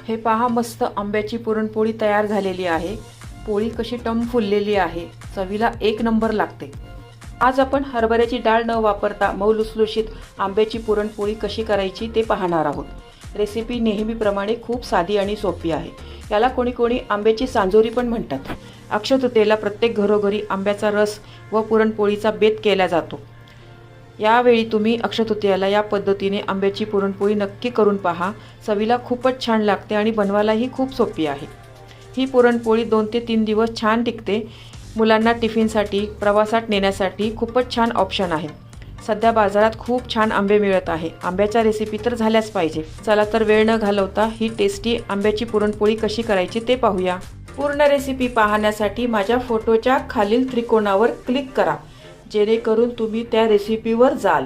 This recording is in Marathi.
हे पहा, मस्त आंब्याची पुरणपोळी तयार झालेली आहे। पोळी कशी टम फुललेली आहे, चवीला एक नंबर लागते। आज आपण हरभऱ्याची डाळ न वापरता मऊ लुसलुशीत आंब्याची पुरणपोळी कशी करायची ते पाहणार आहोत। रेसिपी नेहमीप्रमाणे खूप साधी आणि सोपी आहे। याला कोणी कोणी आंब्याची सांजोरी पण म्हणतात। अक्षय तृतीयेला प्रत्येक घरोघरी आंब्याचा रस व पुरणपोळीचा बेत केला जातो। यावेळी तुम्ही अक्षय तृतीयेला या पद्धतीने आंब्याची पुरणपोळी नक्की करून पहा। चवीला खूपच छान लागते आणि बनवायलाही खूप सोपी आहे। ही पुरणपोळी 2 ते 3 दिवस छान टिकते। मुलांना टिफिनसाठी, प्रवासात नेण्यासाठी खूपच छान ऑप्शन आहे। सध्या बाजारात खूप छान आंबे मिळत आहे। आंब्याच्या रेसिपी तर झाल्याच पाहिजे। चला तर वेळ न घालवता ही टेस्टी आंब्याची पुरणपोळी कशी करायची ते पाहूया। पूर्ण रेसिपी पाहण्यासाठी माझ्या फोटोच्या खालील त्रिकोणावर क्लिक करा, जेणेकरून तुम्ही त्या रेसिपीवर जाल।